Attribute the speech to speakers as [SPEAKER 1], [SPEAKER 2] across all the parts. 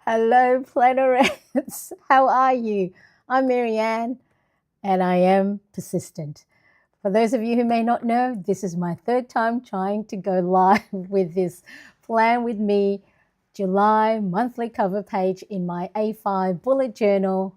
[SPEAKER 1] Hello, Plannerets. How are you? I'm Marianne, and I am persistent. For those of you who may not know, this is my third time trying to go live with this Plan With Me July monthly cover page in my A5 bullet journal.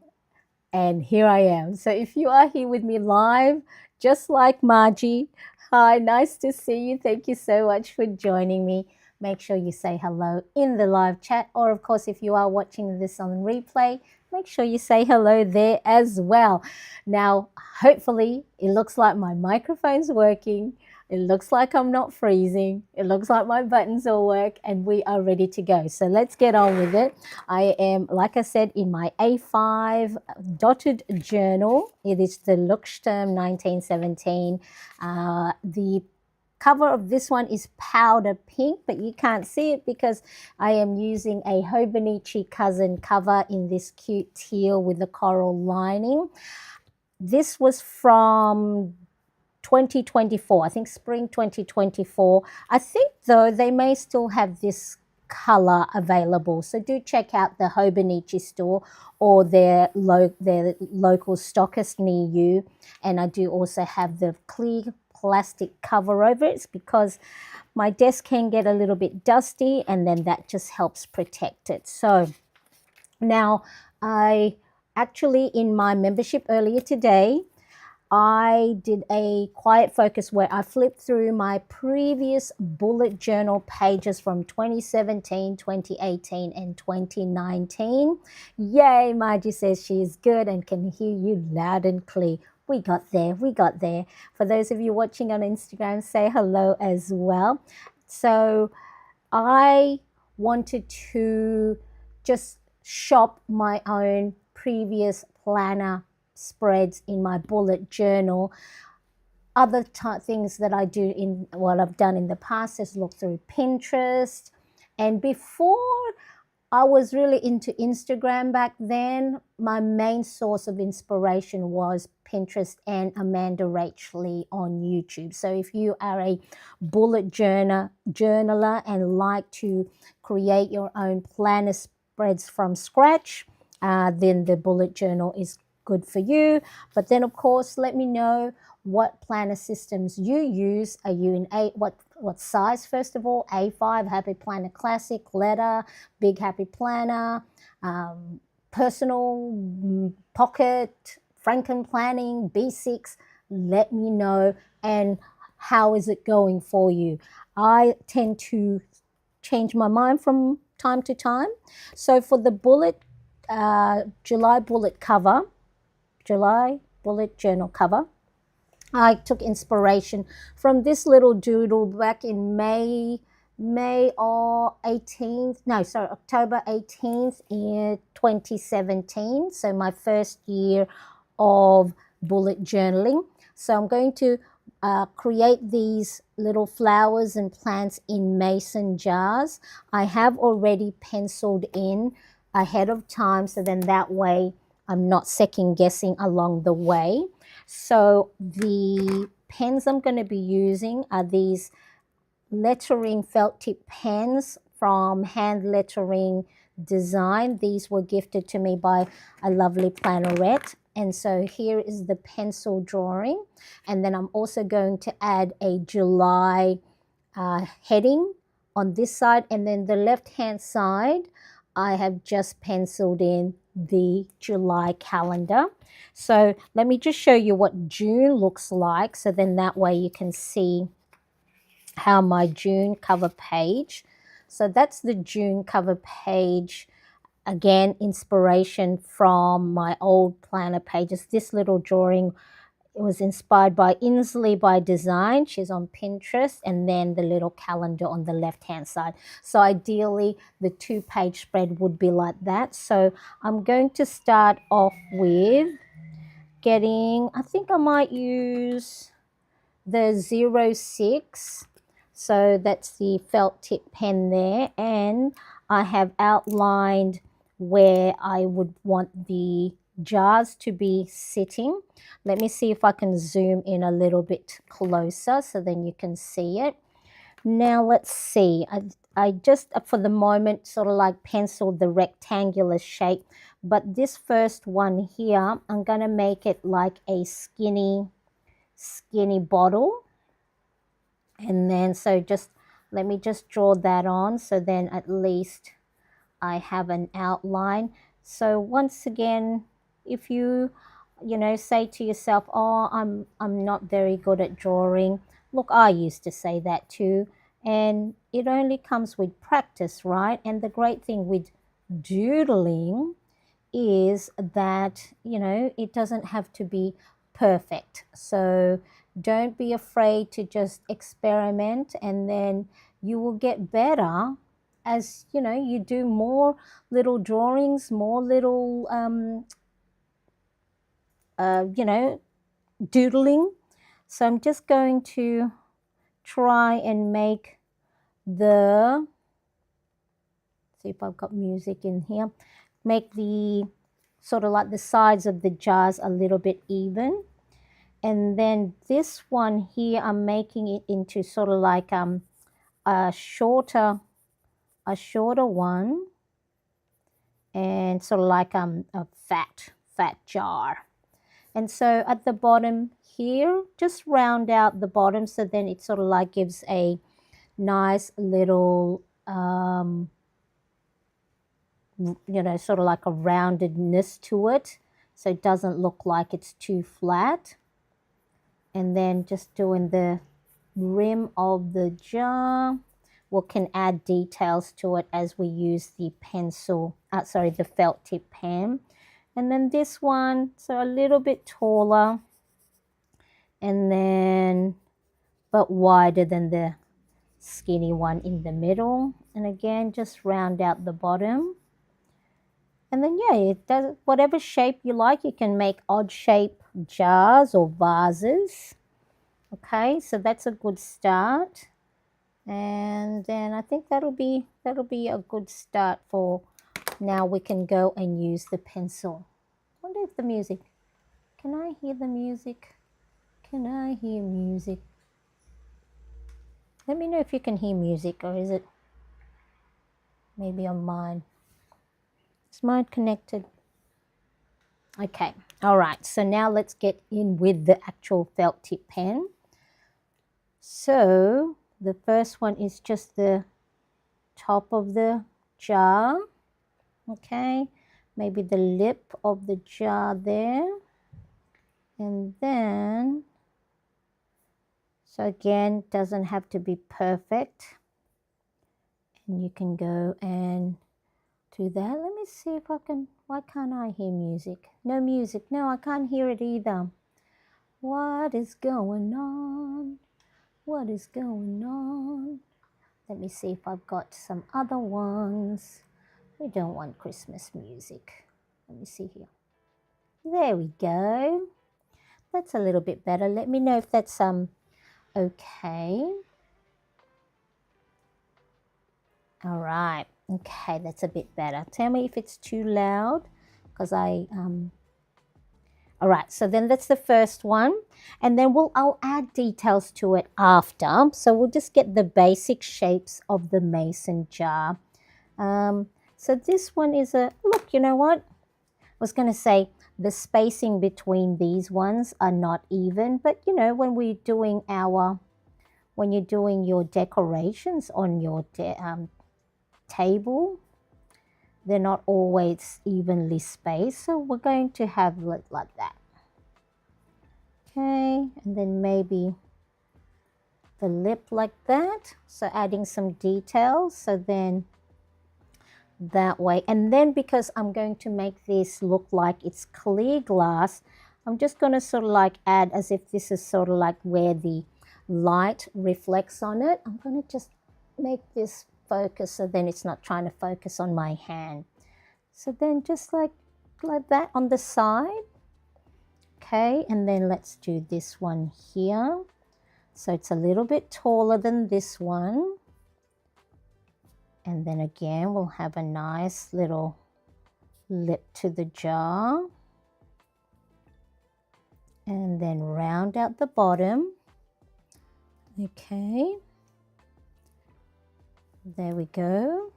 [SPEAKER 1] And here I am. So if you are here with me live, just like Margie, hi, nice to see you. Thank you so much for joining me. Make sure you say hello in the live chat, or of course, if you are watching this on replay, make sure you say hello there as well. Now, hopefully, it looks like my microphone's working. It looks like I'm not freezing. It looks like my buttons all work, and we are ready to go. So let's get on with it. I am, like I said, in my A5 dotted journal. It is the Luxterm 1917. The cover of this one is powder pink, but you can't see it because I am using a Hobonichi cousin cover in this cute teal with the coral lining. This was from 2024, I think spring 2024. I think though they may still have this color available, so do check out the Hobonichi store or their local stockist near you. And I do also have the clear plastic cover over it. It's because my desk can get a little bit dusty, and then that just helps protect it. So now I actually, in my membership earlier today, I did a quiet focus where I flipped through my previous bullet journal pages from 2017, 2018, and 2019. Yay, Margie says she is good and can hear you loud and clear. We got there, we got there. For those of you watching on Instagram, say hello as well. So I wanted to just shop my own previous planner spreads in my bullet journal. Other things that I do in what I've done in the past is look through Pinterest. And before I was really into Instagram back then, my main source of inspiration was Pinterest and Amanda Rachley on YouTube. So if you are a bullet journaler and like to create your own planner spreads from scratch, then the bullet journal is good for you. But then, of course, let me know what planner systems you use. Are you in what size, first of all? A5, Happy Planner Classic, Letter, Big Happy Planner, Personal, Pocket, Franken Planning, B6. Let me know, and how is it going for you? I tend to change my mind from time to time. So for the July bullet journal cover, I took inspiration from this little doodle back in October 18th in 2017. So my first year of bullet journaling. So I'm going to create these little flowers and plants in mason jars. I have already penciled in ahead of time, so then that way I'm not second guessing along the way. So the pens I'm going to be using are these lettering felt tip pens from Hand Lettering Design. These were gifted to me by a lovely plannerette. And so here is the pencil drawing. And then I'm also going to add a July heading on this side. And then the left-hand side, I have just penciled in the July calendar. So let me just show you what June looks like. So then that way you can see how my June cover page. So that's the June cover page. Again, inspiration from my old planner pages. This little drawing, it was inspired by Inslee by Design. She's on Pinterest. And then the little calendar on the left-hand side. So ideally, the two-page spread would be like that. So I'm going to start off with getting, I think I might use the 06. So that's the felt tip pen there. And I have outlined where I would want the jars to be sitting. Let me see if I can zoom in a little bit closer so then you can see it. Now let's see. I just for the moment sort of like penciled the rectangular shape, but this first one here, I'm going to make it like a skinny bottle. And then so just let me just draw that on, so then at least I have an outline. So once again, if you say to yourself, oh, I'm not very good at drawing. Look, I used to say that too. And it only comes with practice, right? And the great thing with doodling is that, it doesn't have to be perfect. So don't be afraid to just experiment, and then you will get better as you do more little drawings, more little doodling. So I'm just going to try and make the, see if I've got music in here, make the sort of like the sides of the jars a little bit even. And then this one here, I'm making it into sort of like a shorter one, and sort of like a fat jar. And so at the bottom here, just round out the bottom, so then it sort of like gives a nice little sort of like a roundedness to it, so it doesn't look like it's too flat. And then just doing the rim of the jar, we can add details to it as we use the the felt tip pen. And then this one, so a little bit taller, and then but wider than the skinny one in the middle. And again, just round out the bottom. And then yeah, it does whatever shape you like. You can make odd shape jars or vases. Okay, so that's a good start. And then I think that'll be a good start for now. We can go and use the pencil. I wonder if the music, can I hear the music? Can I hear music? Let me know if you can hear music, or is it maybe on mine? Is mine connected? Okay, all right, so now let's get in with the actual felt tip pen. So the first one is just the top of the jar, okay, maybe the lip of the jar there. And then, so again, doesn't have to be perfect, and you can go and do that. Let me see if I can, why can't I hear music? No music, no, I can't hear it either. What is going on? What is going on? Let me see if I've got some other ones. We don't want Christmas music. Let me see here. There we go. That's a little bit better. Let me know if that's okay. All right. Okay, that's a bit better. Tell me if it's too loud, because all right, so then that's the first one, and then I'll add details to it after. So we'll just get the basic shapes of the mason jar. So this one is look, you know what? I was going to say the spacing between these ones are not even, but when you're doing your decorations on your table, they're not always evenly spaced, so we're going to have it like that. Okay, and then maybe the lip like that, so adding some details, so then that way. And then because I'm going to make this look like it's clear glass, I'm just going to sort of like add as if this is sort of like where the light reflects on it. I'm going to just make this focus, so then it's not trying to focus on my hand. So then just like that on the side. Okay, and then let's do this one here. So it's a little bit taller than this one. And then again, we'll have a nice little lip to the jar. And then round out the bottom. Okay. There we go.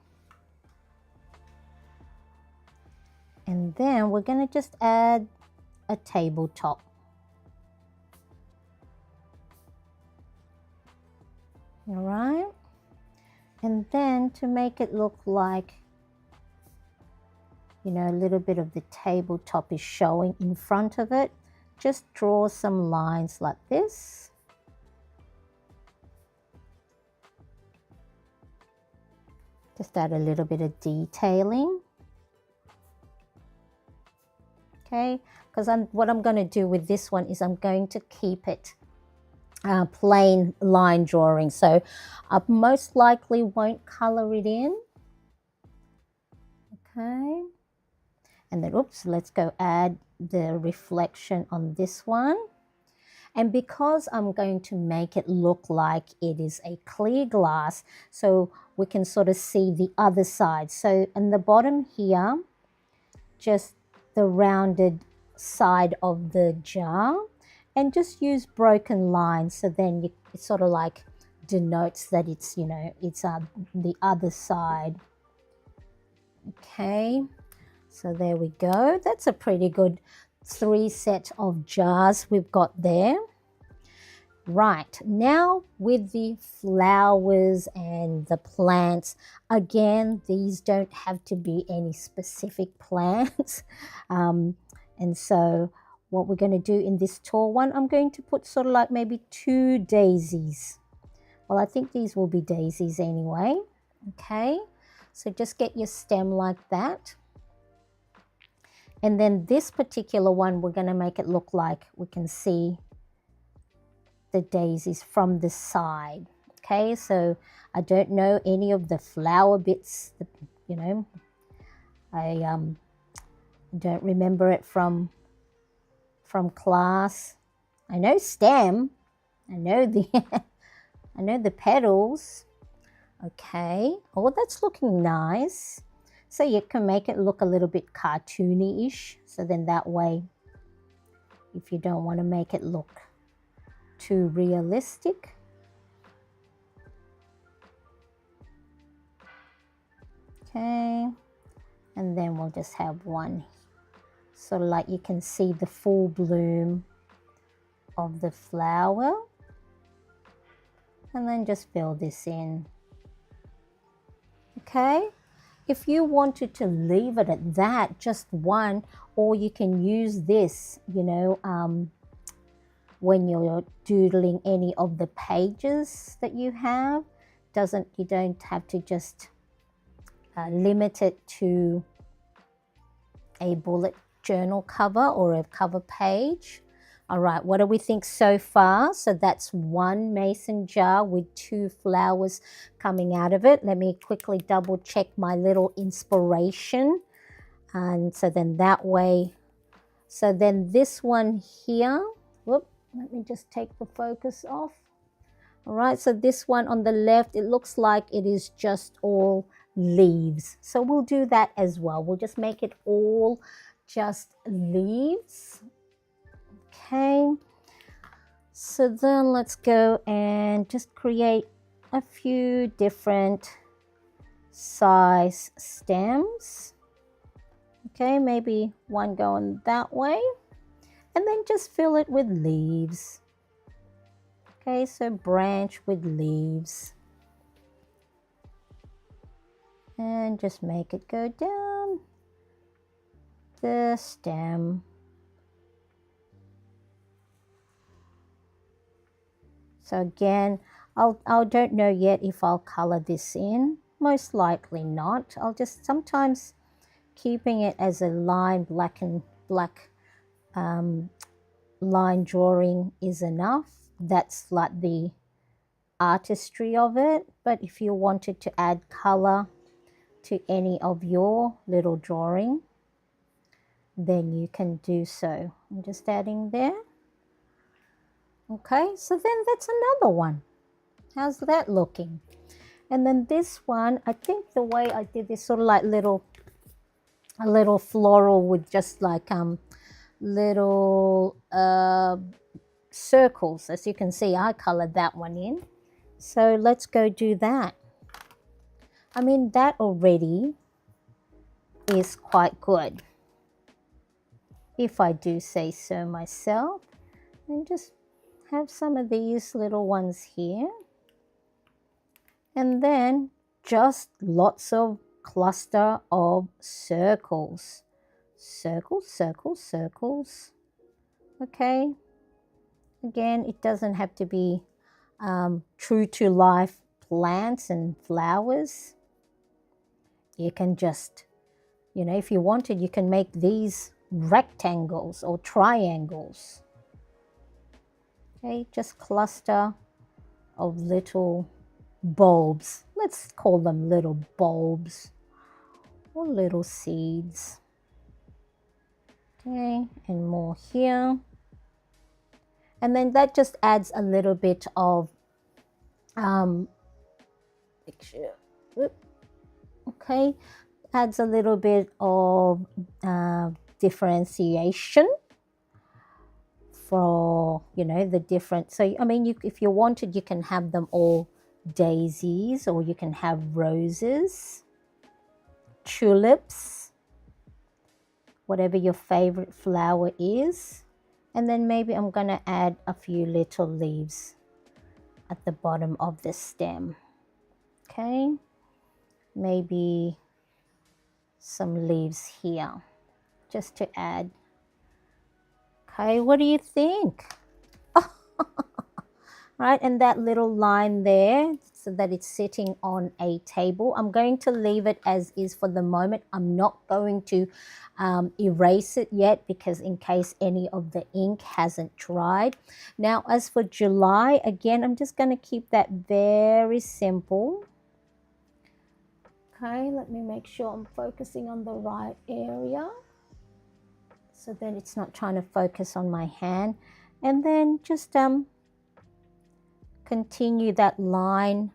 [SPEAKER 1] And then we're going to just add a tabletop. All right. And then to make it look like, you know, a little bit of the tabletop is showing in front of it, just draw some lines like this. Just add a little bit of detailing. Okay, because what I'm going to do with this one is I'm going to keep it plain line drawing. So I most likely won't color it in. Okay. And then, oops, let's go add the reflection on this one. And because I'm going to make it look like it is a clear glass, so we can sort of see the other side. So in the bottom here, just the rounded side of the jar, and just use broken lines. So then it sort of like denotes that it's, you know, it's the other side. Okay. So there we go. That's a pretty good 3 set of jars we've got there. Right, now with the flowers and the plants, again, these don't have to be any specific plants. And so what we're going to do in this tall one, I'm going to put sort of like maybe 2 daisies. Well, I think these will be daisies anyway. Okay, so just get your stem like that. And then this particular one, we're going to make it look like we can see the daisies from the side. Okay, so I don't know any of the flower bits, you know, I don't remember it from class. I know stem, I know the I know the petals. Okay, oh, that's looking nice. So you can make it look a little bit cartoony-ish. So then that way, if you don't want to make it look too realistic. Okay, and then we'll just have one. So like you can see the full bloom of the flower. And then just fill this in. Okay. If you wanted to leave it at that, just one, or you can use this, you know, when you're doodling any of the pages that you have. You don't have to just limit it to a bullet journal cover or a cover page. All right, what do we think so far? So that's 1 mason jar with 2 flowers coming out of it. Let me quickly double check my little inspiration. And so then that way, so then this one here, whoop, let me just take the focus off. All right, so this one on the left, it looks like it is just all leaves. So we'll do that as well. We'll just make it all just leaves. Okay, so then let's go and just create a few different size stems. Okay, maybe one going that way, and then just fill it with leaves. Okay, so branch with leaves, and just make it go down the stem. So again, I don't know yet if I'll color this in. Most likely not. I'll just sometimes keeping it as a line, black line drawing is enough. That's like the artistry of it. But if you wanted to add color to any of your little drawing, then you can do so. I'm just adding there. Okay, so then that's another one. How's that looking? And then this one, I think the way I did this sort of like a little floral with just like little circles. As you can see, I colored that one in. So let's go do that. I mean, that already is quite good, if I do say so myself. And just have some of these little ones here. And then just lots of cluster of circles. Circles, circles, circles. Okay. Again, it doesn't have to be true to life plants and flowers. You can just, if you wanted, you can make these rectangles or triangles. Okay, just cluster of little bulbs. Let's call them little bulbs or little seeds. Okay, and more here. And then that just adds a little bit of okay, adds a little bit of differentiation for the different. So I mean, if you wanted, you can have them all daisies, or you can have roses, tulips, whatever your favorite flower is. And then maybe I'm gonna add a few little leaves at the bottom of the stem. Okay, maybe some leaves here just to add. Okay, what do you think? Right, and that little line there, so that it's sitting on a table. I'm going to leave it as is for the moment. I'm not going to erase it yet, because in case any of the ink hasn't dried. Now, as for July, again, I'm just going to keep that very simple. Okay, let me make sure I'm focusing on the right area, so that it's not trying to focus on my hand. And then just continue that line.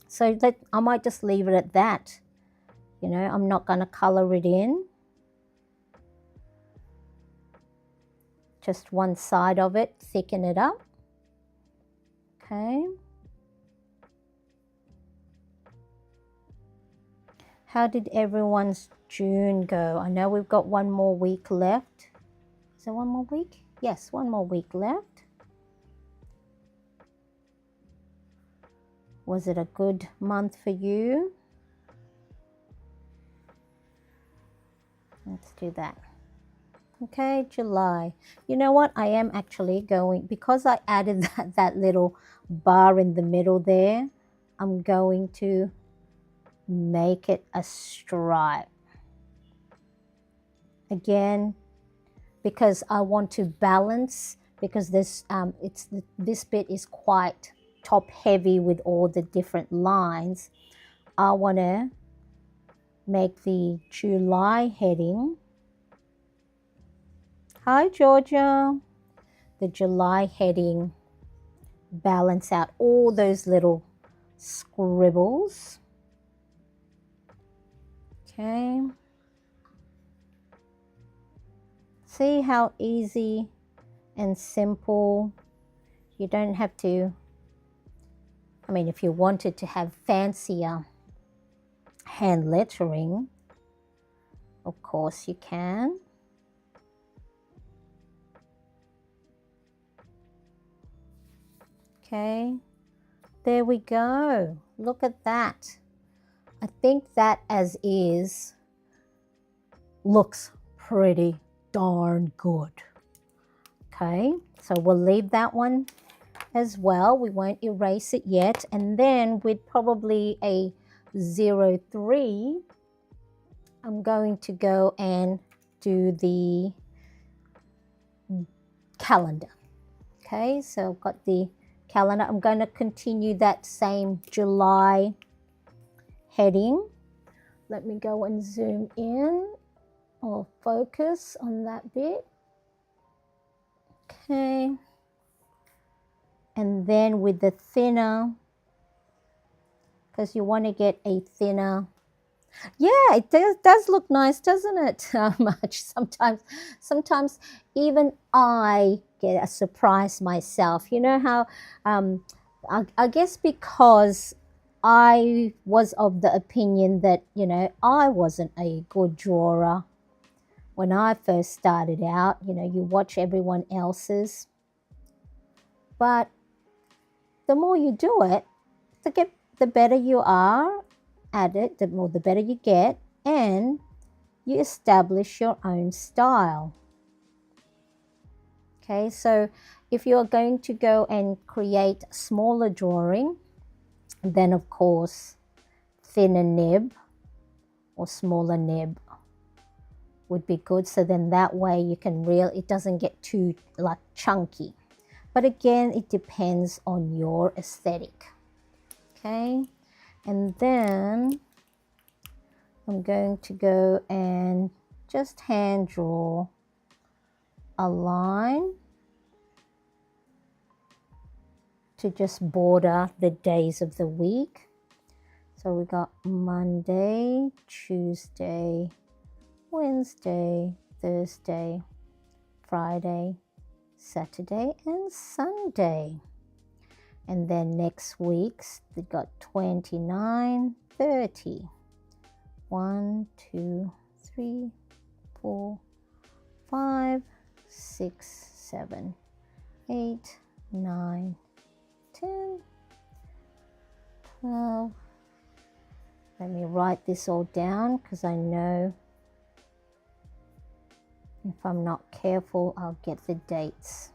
[SPEAKER 1] So that I might just leave it at that. I'm not going to color it in. Just one side of it, thicken it up. Okay. How did everyone's June go? I know we've got one more week left. Is there one more week? Yes, one more week left. Was it a good month for you? Let's do that. Okay, July. You know what? I am actually going, because I added that little bar in the middle there, I'm going to make it a stripe. Again, because I want to balance, because this bit is quite top heavy with all the different lines. I want to make the July heading. Hi, Georgia. The July heading balance out all those little scribbles. Okay. See how easy and simple. You don't have to, I mean, if you wanted to have fancier hand lettering, of course you can. Okay, there we go. Look at that. I think that as is looks pretty darn good. Okay, so we'll leave that one as well. We won't erase it yet. And then with probably a 03, I'm going to go and do the calendar. Okay, so I've got the calendar. I'm going to continue that same July heading. Let me go and zoom in or focus on that bit. Okay. And then with the thinner, because you want to get a thinner. Yeah, it does look nice, doesn't it? Much sometimes even I get a surprise myself. You know how I guess because I was of the opinion that, you know, I wasn't a good drawer when I first started out. You know, you watch everyone else's, but the more you do it, the better you are at it, the better you get, and you establish your own style. Okay, so if you're going to go and create smaller drawing, then of course thinner nib or smaller nib would be good. So then that way you can it doesn't get too like chunky. But again, it depends on your aesthetic. Okay, and then I'm going to go and just hand draw a line to just border the days of the week. So we got Monday, Tuesday, Wednesday, Thursday, Friday, Saturday, and Sunday. And then next week's we got 29, 30. 1, 2, 3, 4, 5, 6, 7, 8, 9, 10, 12. Let me write this all down because I know if I'm not careful, I'll get the dates.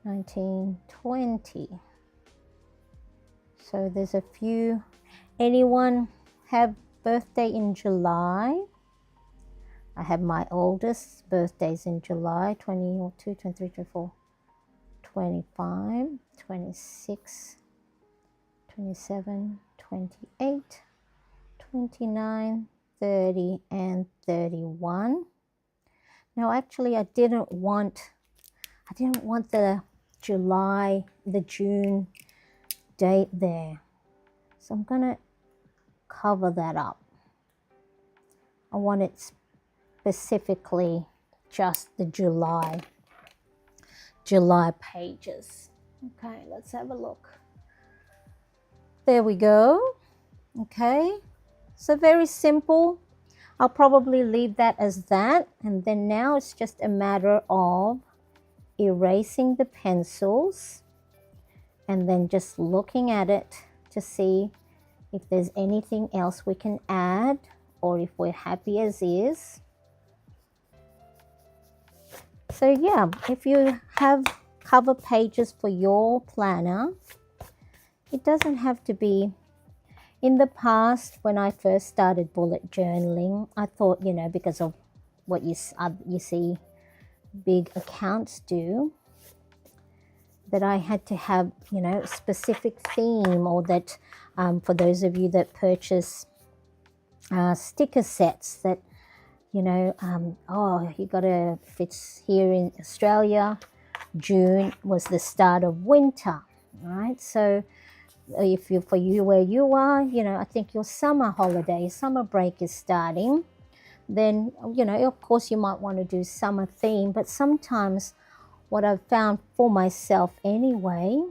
[SPEAKER 1] 19, 20. So there's a few. Anyone have birthday in July? I have my oldest birthdays in July, 22, 23, 24, 25, 26, 27, 28, 29, 30, and 31. Now actually I didn't want the June date there. So I'm gonna cover that up. I want it specifically just the July pages. Okay, let's have a look. There we go. Okay, so very simple. I'll probably leave that as that, and then now it's just a matter of erasing the pencils and then just looking at it to see if there's anything else we can add or if we're happy as is. So yeah, if you have cover pages for your planner, it doesn't have to be. In the past, when I first started bullet journaling, I thought, you know, because of what you see big accounts do, that I had to have, you know, a specific theme, or that for those of you that purchase sticker sets, that, you know, you got to, if it's here in Australia, June was the start of winter, right? So if you, for you where you are, you know, I think your summer holiday, summer break is starting, then, you know, of course you might want to do summer theme. But sometimes what I've found for myself anyway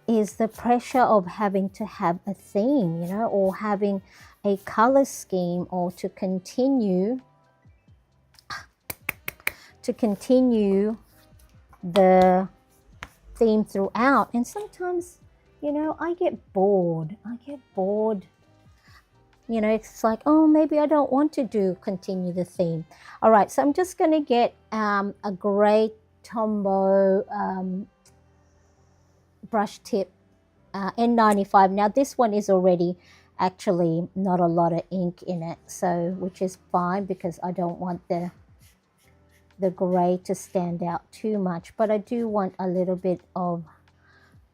[SPEAKER 1] is the pressure of having to have a theme, you know, or having a color scheme, or to continue the theme throughout. And sometimes, you know, I get bored. You know, it's like, oh, maybe I don't want to continue the theme. All right, so I'm just going to get a gray Tombow brush tip N95. Now this one is already actually not a lot of ink in it, so which is fine, because I don't want the gray to stand out too much, but I do want a little bit of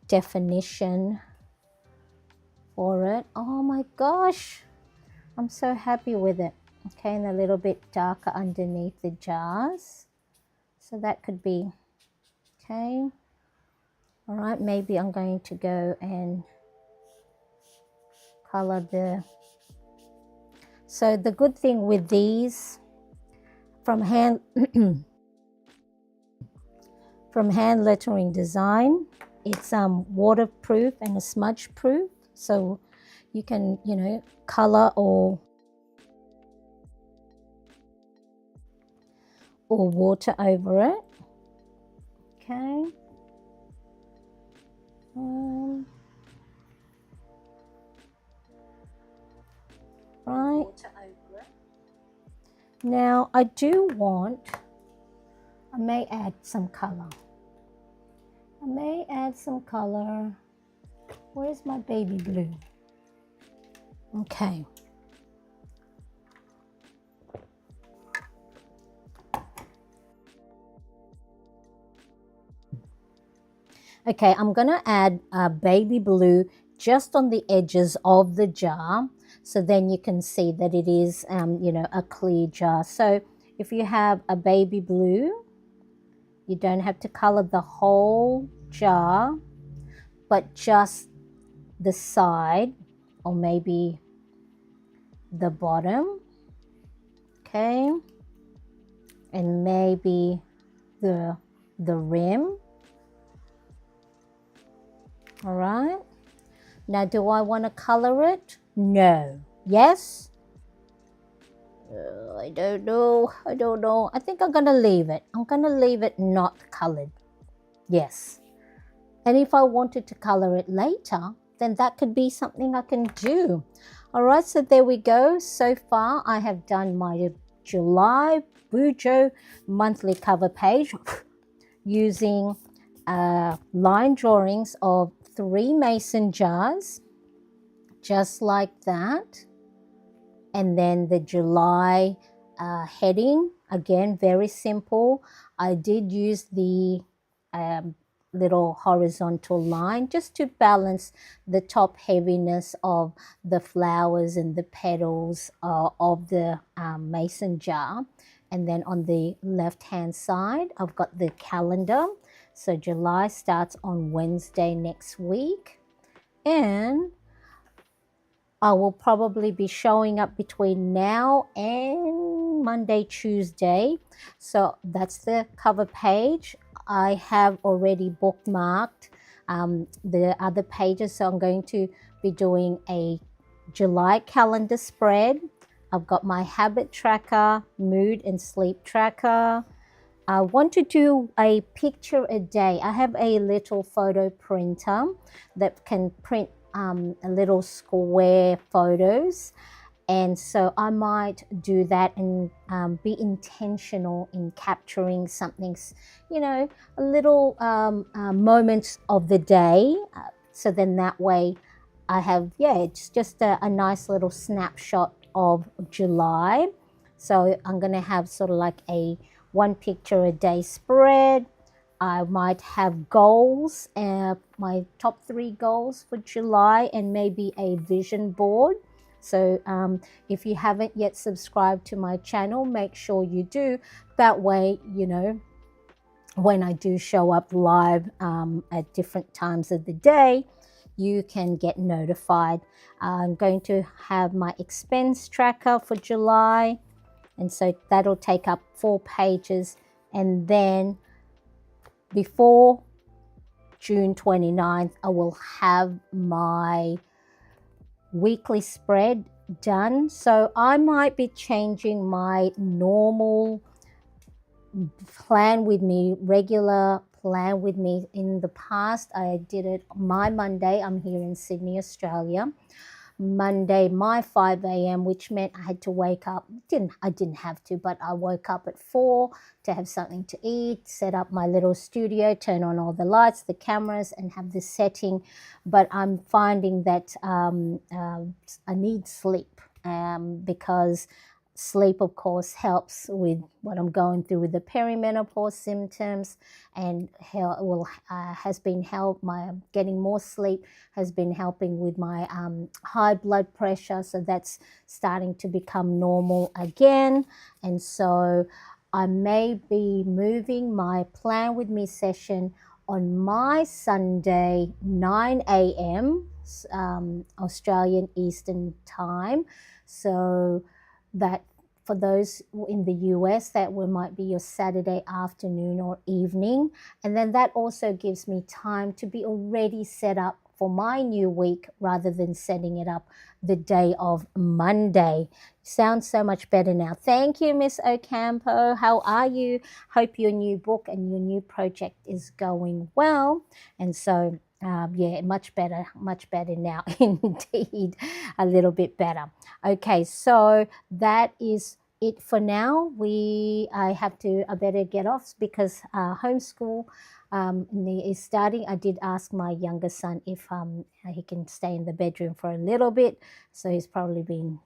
[SPEAKER 1] definition for it. Oh my gosh, I'm so happy with it. Okay, and a little bit darker underneath the jars, so that could be okay. All right, maybe I'm going to go and color the. So the good thing with these from hand lettering design It's waterproof and smudge proof, so you can, you know, color or water over it. Okay. Right. Now I do want, I may add some color. I may add some color. Where's my baby blue? Okay. Okay, I'm gonna add baby blue just on the edges of the jar, so then you can see that it is, you know, a clear jar. So if you have a baby blue, you don't have to color the whole jar, but just the side or maybe the bottom. Okay, and maybe the rim. All right. Now, do I want to color it? No. Yes? I don't know. I don't know. I think I'm going to leave it. I'm going to leave it not colored. Yes. And if I wanted to color it later, then that could be something I can do. All right, so there we go. So far, I have done my July Bujo monthly cover page using line drawings of 3 mason jars, just like that. And then the July heading, again, very simple. I did use the little horizontal line just to balance the top heaviness of the flowers and the petals of the mason jar. And then on the left hand side, I've got the calendar. So July starts on Wednesday next week, and I will probably be showing up between now and Monday, Tuesday. So that's the cover page. I have already bookmarked the other pages. So I'm going to be doing a July calendar spread. I've got my habit tracker, mood and sleep tracker. I want to do a picture a day. I have a little photo printer that can print a little square photos, and so I might do that and be intentional in capturing something, you know, a little moments of the day. So then that way I have, yeah, it's just a nice little snapshot of July. So I'm going to have sort of like a 1 picture a day spread. I might have goals, my top 3 goals for July, and maybe a vision board. So if you haven't yet subscribed to my channel, make sure you do. That way, you know, when I do show up live at different times of the day, you can get notified. I'm going to have my expense tracker for July, and so that'll take up 4 pages. And then before June 29th, I will have my weekly spread done. So I might be changing my normal plan with me, regular plan with me. In the past, I did it my Monday. I'm here in Sydney, Australia. Monday, my 5 a.m., which meant I had to wake up. I didn't have to, but I woke up at 4 to have something to eat, set up my little studio, turn on all the lights, the cameras, and have this setting. But I'm finding that I need sleep because sleep, of course, helps with what I'm going through with the perimenopause symptoms, and has been helped. My getting more sleep has been helping with my high blood pressure, so that's starting to become normal again. And so I may be moving my Plan With Me session on my Sunday, 9 a.m. Australian Eastern Time. So that for those in the US, that might be your Saturday afternoon or evening. And then that also gives me time to be already set up for my new week rather than setting it up the day of Monday. Sounds so much better now. Thank you, Miss Ocampo. How are you? Hope your new book and your new project is going well. And so, yeah, much better now, indeed, a little bit better. Okay, so that is it for now. I better get off because homeschool is starting. I did ask my younger son if he can stay in the bedroom for a little bit, so he's probably been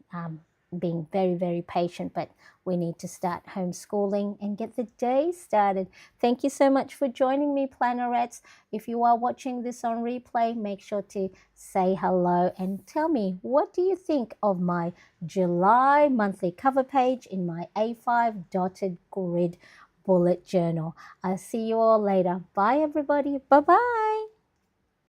[SPEAKER 1] being very, very patient, but we need to start homeschooling and get the day started. Thank you so much for joining me, Plannerettes. If you are watching this on replay, make sure to say hello and tell me, what do you think of my July monthly cover page in my A5 dotted grid bullet journal? I'll see you all later. Bye, everybody. Bye-bye.